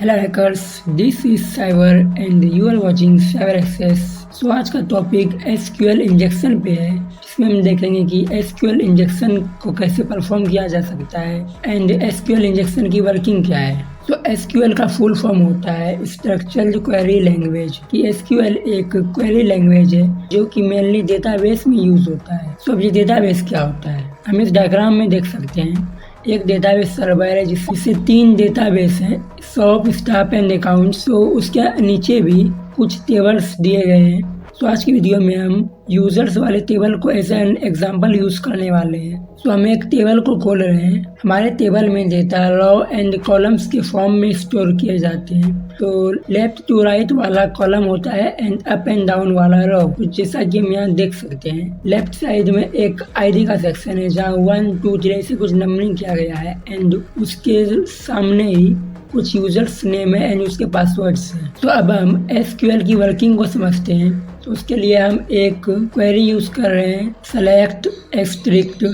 Hello hackers, this is Cyber and you are watching Cyber Access. So आज का topic SQL injection पे है, जिसमें हम देखेंगे कि एसक्यूएल इंजेक्शन को कैसे परफॉर्म किया जा सकता है एंड एसक्यूएल इंजेक्शन की वर्किंग क्या है। तो एसक्यूएल का फुल फॉर्म होता है स्ट्रक्चर्ड क्वेरी लैंग्वेज। कि एसक्यूएल एक क्वेरी लैंग्वेज है जो कि मेनली डेटाबेस में यूज होता है। तो अब ये डेटाबेस क्या होता है, हम इस डायग्राम में देख सकते हैं। एक डेटाबेस सर्वर है जिससे 3 डेटाबेस हैं, शॉप, स्टाफ एंड अकाउंट्स। तो उसके नीचे भी कुछ टेबल्स दिए गए हैं। तो आज की वीडियो में हम यूजर्स वाले टेबल को एज एन एग्जांपल यूज करने वाले हैं। तो हम एक टेबल को खोल रहे हैं। हमारे टेबल में डेटा रो एंड कॉलम्स के फॉर्म में स्टोर किए जाते हैं। तो लेफ्ट टू राइट वाला कॉलम होता है एंड अप एंड डाउन वाला रो। तो जैसा कि हम यहाँ देख सकते हैं, लेफ्ट साइड में एक आईडी का सेक्शन है जहाँ 1 2 3 से कुछ नंबरिंग किया गया है एंड उसके सामने ही कुछ यूजर्स नेम है एंड उसके पासवर्ड्स हैं। तो अब हम एसक्यूएल की वर्किंग को समझते हैं। तो उसके लिए हम एक क्वेरी यूज कर रहे हैं, select extract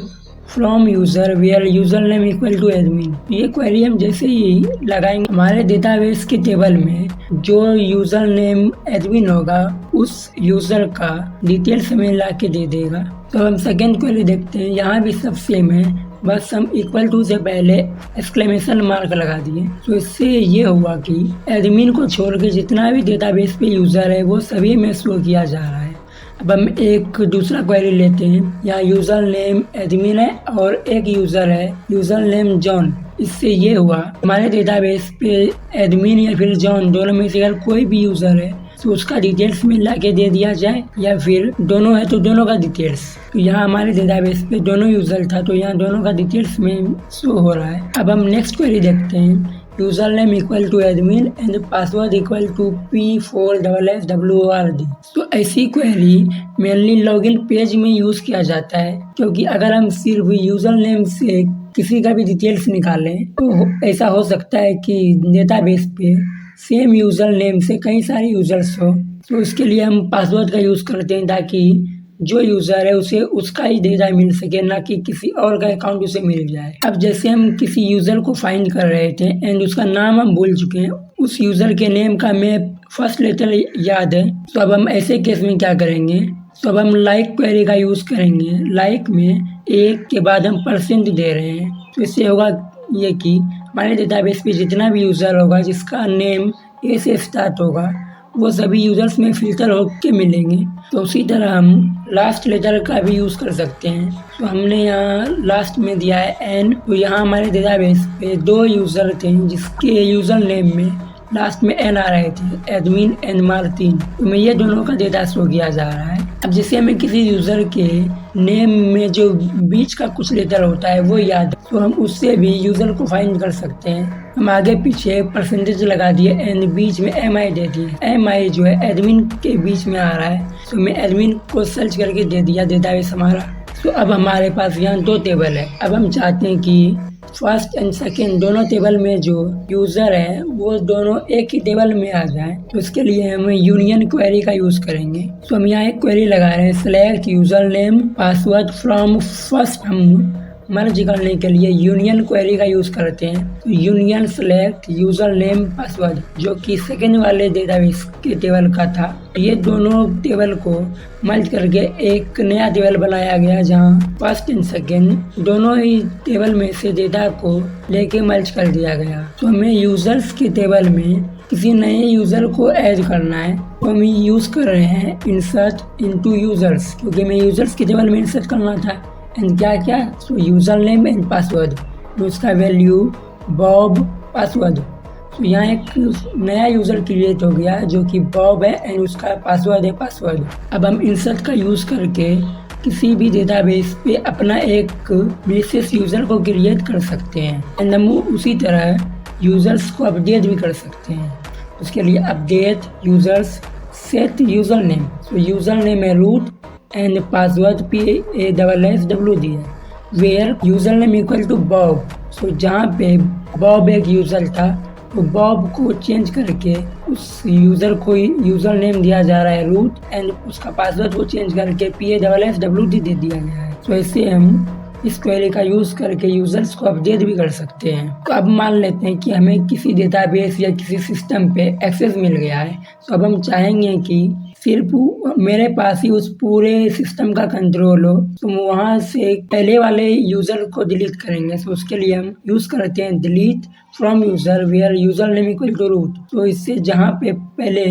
from user where user name equal to admin. ये क्वेरी हम जैसे ही लगाएंगे, हमारे डेटाबेस के टेबल में जो यूजर नेम एडमिन होगा उस यूजर का डिटेल्स हमें ला के दे देगा। तो हम सेकेंड क्वेरी देखते हैं। यहाँ भी सब सेम है, बस हम इक्वल टू से पहले एक्सक्लेमेशन मार्क लगा दिए। तो इससे ये हुआ कि एडमिन को छोड़ के जितना भी डेटाबेस पे यूजर है वो सभी में शो किया जा रहा है। अब हम एक दूसरा क्वेरी लेते हैं। यहाँ यूजर नेम एडमिन है और एक यूजर है यूजर नेम जॉन। इससे ये हुआ हमारे डेटाबेस पे एडमिन या फिर जॉन दोनों में से अगर कोई भी यूजर है तो उसका डिटेल्स में ला के दे दिया जाए, या फिर दोनों है तो दोनों का डिटेल्स। तो यहाँ हमारे डेटाबेस पे दोनों यूजर था तो यहाँ दोनों का डिटेल्स में शो हो रहा है। अब हम नेक्स्ट क्वेरी देखते हैं। User name equal to admin and password equal to P4FFWORD। तो ऐसी क्वेरी मेनली लॉगिन पेज में यूज किया जाता है, क्योंकि अगर हम सिर्फ यूजर नेम से किसी का भी डिटेल्स निकालें तो ऐसा हो सकता है कि डेटाबेस पे सेम यूजर नेम से कई सारे यूजर्स हो। तो इसके लिए हम पासवर्ड का यूज करते हैं ताकि जो यूजर है उसे उसका ही डेटा मिल सके, ना कि किसी और का अकाउंट उसे मिल जाए। अब जैसे हम किसी यूजर को फाइंड कर रहे थे एंड उसका नाम हम भूल चुके हैं, उस यूजर के नेम का हमें फर्स्ट लेटर याद है। तो अब हम ऐसे केस में क्या करेंगे, तो अब हम लाइक क्वेरी का यूज करेंगे। लाइक में एक के बाद हम % दे रहे हैं। तो इससे होगा ये कि हमारे डेटाबेस पे जितना भी यूज़र होगा जिसका नेम ए से स्टार्ट होगा वो सभी यूज़र्स में फिल्टर होके मिलेंगे। तो उसी तरह हम लास्ट लेटर का भी यूज़ कर सकते हैं। तो हमने यहाँ लास्ट में दिया है एन। तो यहाँ हमारे डेटाबेस पे 2 यूज़र थे जिसके यूज़र नेम में लास्ट में एन आ रहे थे, एडमिन एंड मार्टिन। तो में ये दोनों का डेटा शो किया जा रहा है। अब जैसे हमें किसी यूज़र के नेम में जो बीच का कुछ लेटर होता है वो याद है, तो हम उससे भी यूज़र को फाइंड कर सकते हैं। हम आगे पीछे % लगा दिए एंड बीच में MI दे दिए। MI जो है एडमिन के बीच में आ रहा है, तो मैं एडमिन को सर्च करके दे दिया डेटाबेस हमारा। तो अब हमारे पास यहाँ 2 टेबल है। अब हम चाहते हैं कि फर्स्ट एंड सेकेंड दोनों टेबल में जो यूज़र है वो दोनों एक ही टेबल में आ जाए। तो इसके लिए हम यूनियन क्वेरी का यूज़ करेंगे। तो हम यहाँ एक क्वेरी लगा रहे हैं, select user name password from first. हम मर्ज करने के लिए यूनियन क्वेरी का यूज़ करते हैं। तो union select user name password, जो कि सेकेंड वाले डेटाबेस के टेबल का था। ये दोनों टेबल को मर्ज करके एक नया टेबल बनाया गया जहाँ फर्स्ट एंड सेकेंड दोनों ही टेबल में से डेटा को लेके मर्ज कर दिया गया। तो हमें यूजर्स के टेबल में किसी नए यूजर को ऐड करना है, तो हम यूज कर रहे हैं इंसर्ट इनटू यूजर्स, क्योंकि हमें यूजर्स के टेबल में इंसर्ट करना था। एंड क्या सो यूजर नेम एंड पासवर्ड, तो उसका वैल्यू बॉब पासवर्ड। तो यहाँ एक नया यूज़र क्रिएट हो गया जो कि बॉब है एंड उसका पासवर्ड है पासवर्ड। अब हम इंसर्ट का यूज़ करके किसी भी डेटाबेस पे अपना एक विशेष यूज़र को क्रिएट कर सकते हैं एंड हम उसी तरह यूज़र्स को अपडेट भी कर सकते हैं। उसके लिए update users set user name. तो यूज़र नेम है रूट एंड पासवर्ड PASSWD है, where user name equal to Bob. So जहाँ पे बॉब एक यूज़र था तो बॉब को चेंज करके उस यूज़र को यूज़र नेम दिया जा रहा है रूट एंड उसका पासवर्ड को चेंज करके PASSWD दे दिया गया है। तो ऐसे हम इस क्वेरी का यूज़ करके यूज़र्स को अपडेट भी कर सकते हैं। तो अब मान लेते हैं कि हमें किसी डेटाबेस या किसी सिस्टम पे एक्सेस मिल गया है, तो अब हम चाहेंगे कि सिर्फ मेरे पास ही उस पूरे सिस्टम का कंट्रोल हो, तो वहाँ से पहले वाले यूज़र को डिलीट करेंगे। तो उसके लिए हम यूज़ करते हैं delete from user where user name equal to root. तो इससे जहाँ पे पहले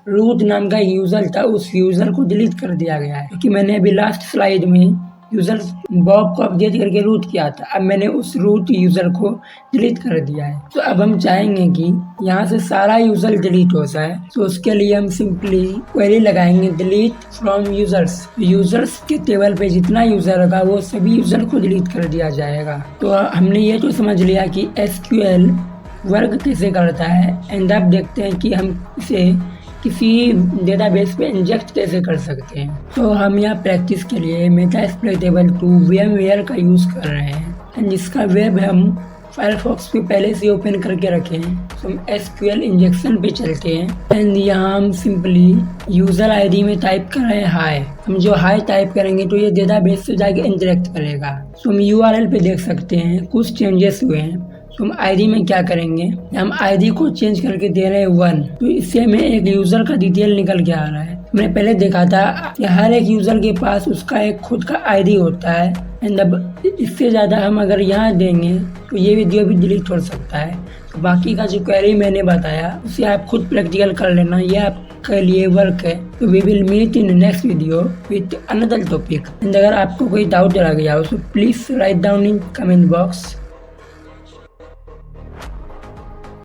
रूट नाम का यूज़र था, उस यूज़र को डिलीट कर दिया गया है, क्योंकि मैंने अभी लास्ट स्लाइड में यूज़र बॉब को अपडेट करके रूट किया था। अब मैंने उस रूट यूज़र को डिलीट कर दिया है। तो अब हम चाहेंगे कि यहाँ से सारा यूज़र डिलीट हो जाए, तो उसके लिए हम सिंपली क्वेरी लगाएंगे डिलीट फ्रॉम यूज़र्स। यूज़र्स के टेबल पे जितना यूज़र होगा वो सभी यूज़र को डिलीट कर दिया जाएगा। तो हमने ये तो समझ लिया कि SQL वर्क कैसे करता है, एंड अब देखते हैं कि हम इसे किसी डेटाबेस पे इंजेक्ट कैसे कर सकते हैं। तो हम यहाँ प्रैक्टिस के लिए मेटास्प्लोइटेबल टू VMware का यूज़ कर रहे हैं, एंड जिसका वेब हम फायरफॉक्स पे पहले से ओपन करके रखे हैं। तो हम SQL इंजेक्शन पे चलते हैं, एंड यहाँ हम सिंपली यूज़र ID में टाइप कर रहे हैं हाई। हम जो हाई टाइप करेंगे तो ये डेटाबेस से जाके इंटरेक्ट करेगा। तो हम URL पे देख सकते हैं कुछ चेंजेस हुए हैं। तो हम ID में क्या करेंगे, हम ID को चेंज करके दे रहे हैं 1। तो इससे हमें एक यूज़र का डिटेल निकल के आ रहा है। हमने पहले देखा था कि हर एक यूज़र के पास उसका एक खुद का ID होता है, एंड अब इससे ज़्यादा हम अगर यहाँ देंगे तो ये वीडियो भी डिलीट हो सकता है। तो बाकी का जो क्वेरी मैंने बताया उसे आप खुद प्रैक्टिकल कर लेना, ये आपके लिए वर्क है। तो we will meet in next video with another topic. And अगर आपको कोई डाउट रह गया हो तो please write down in comment box.